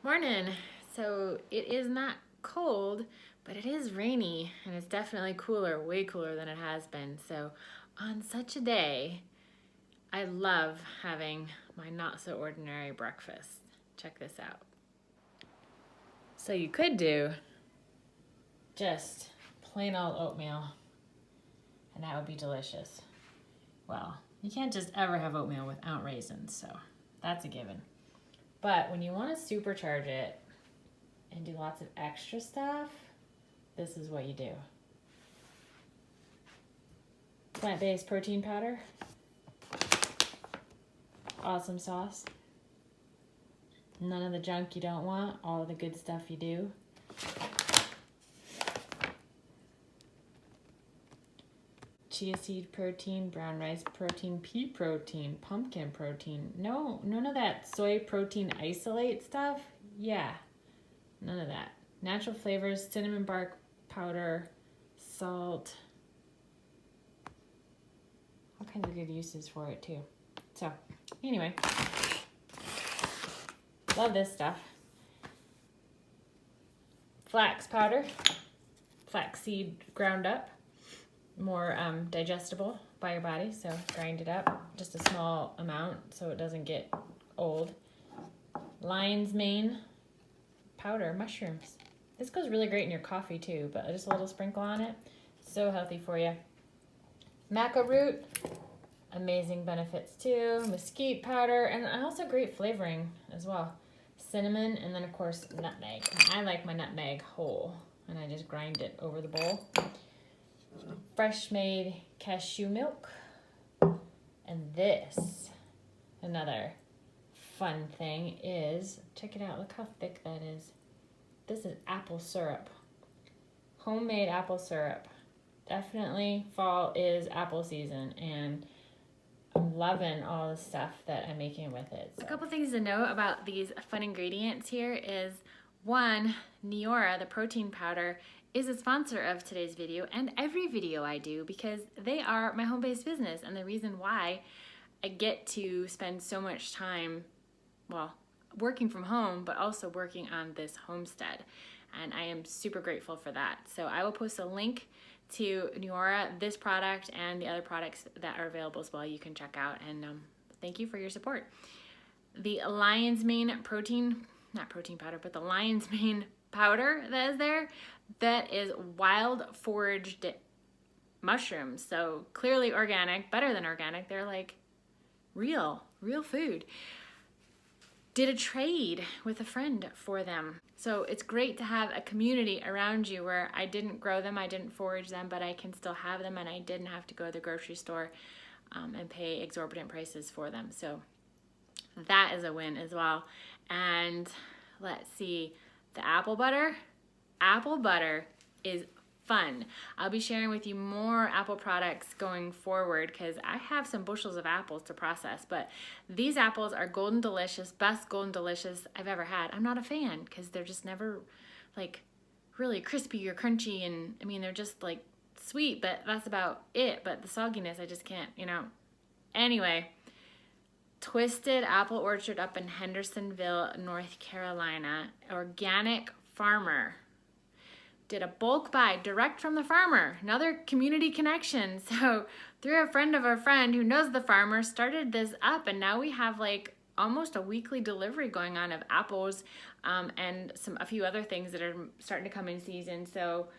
Morning. So it is not cold, but it is rainy and it's definitely cooler, way cooler than it has been. So on such a day, I love having my not so ordinary breakfast. Check this out. So you could do just plain old oatmeal and that would be delicious. Well, you can't just ever have oatmeal without raisins, so that's a given. But when you want to supercharge it and do lots of extra stuff, this is what you do. Plant-based protein powder, awesome sauce, none of the junk you don't want, all of the good stuff you do. Chia seed protein, brown rice protein, pea protein, pumpkin protein. No, none of that soy protein isolate stuff. Yeah, none of that. Natural flavors, cinnamon bark powder, salt. All kinds of good uses for it too. So, anyway, love this stuff. Flax powder, flax seed ground up. More digestible by your body, so grind it up, just a small amount so it doesn't get old. Lion's mane powder, mushrooms. This goes really great in your coffee too, but just a little sprinkle on it. So healthy for you. Maca root, amazing benefits too. Mesquite powder, and also great flavoring as well. Cinnamon, and then of course nutmeg. I like my nutmeg whole, and I just grind it over the bowl. Fresh made cashew milk, and this, another fun thing is, check it out, look how thick that is. This is apple syrup, homemade apple syrup. Definitely fall is apple season, and I'm loving all the stuff that I'm making with it. So. A couple things to know about these fun ingredients here is, one, Neora, the protein powder, is a sponsor of today's video and every video I do because they are my home-based business and the reason why I get to spend so much time, well, working from home, but also working on this homestead. And I am super grateful for that. So I will post a link to Neora, this product, and the other products that are available as well you can check out. And thank you for your support. The lion's mane protein, not protein powder, but the lion's mane powder that is there, that is wild foraged mushrooms. So clearly organic, better than organic. They're like real food. Did a trade with a friend for them. So it's great to have a community around you where I didn't grow them, I didn't forage them, but I can still have them and I didn't have to go to the grocery store and pay exorbitant prices for them. So that is a win as well. And let's see, the apple butter. Apple butter is fun. I'll be sharing with you more apple products going forward because I have some bushels of apples to process, but these apples are golden delicious, best golden delicious I've ever had. I'm not a fan because they're just never like really crispy or crunchy, and I mean they're just like sweet, but that's about it. But the sogginess I just can't, Anyway, Twisted Apple Orchard up in Hendersonville, North Carolina, organic farmer. Did a bulk buy direct from the farmer, another community connection. So through a friend of a friend who knows the farmer, started this up, and now we have like almost a weekly delivery going on of apples and a few other things that are starting to come in season. So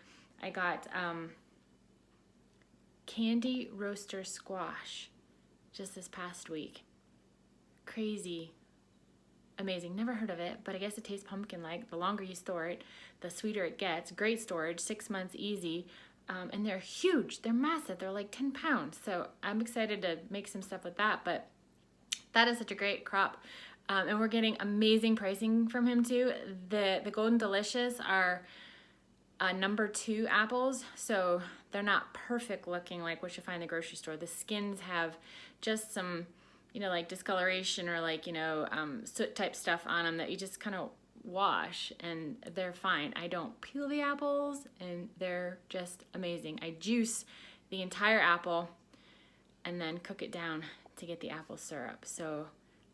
I got candy roaster squash just this past week. Crazy. Amazing. Never heard of it, but I guess it tastes pumpkin-like. The longer you store it, the sweeter it gets. Great storage, 6 months easy. And they're huge. They're massive. They're like 10 pounds. So I'm excited to make some stuff with that, but that is such a great crop. And we're getting amazing pricing from him too. The Golden Delicious are number 2 apples, so they're not perfect looking like what you find in the grocery store. The skins have just some like discoloration or like, soot type stuff on them that you just kind of wash and they're fine. I don't peel the apples and they're just amazing. I juice the entire apple and then cook it down to get the apple syrup. So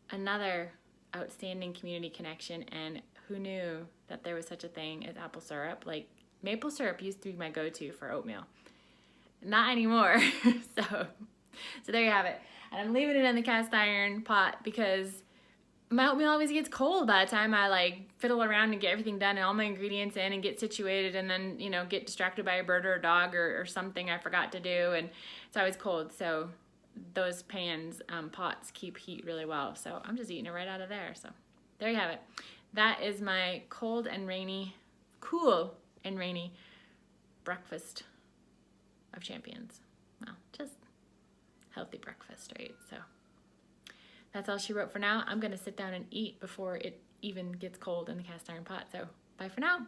another outstanding community connection, and who knew that there was such a thing as apple syrup? Like, maple syrup used to be my go-to for oatmeal. Not anymore. So there you have it. And I'm leaving it in the cast iron pot because my oatmeal always gets cold by the time I like fiddle around and get everything done and all my ingredients in and get situated, and then, you know, get distracted by a bird or a dog or something I forgot to do, and it's always cold. So those pans, pots keep heat really well. So I'm just eating it right out of there. So there you have it. That is my cool and rainy breakfast of champions. Well, just healthy breakfast, right? So that's all she wrote for now. I'm gonna sit down and eat before it even gets cold in the cast iron pot. So bye for now.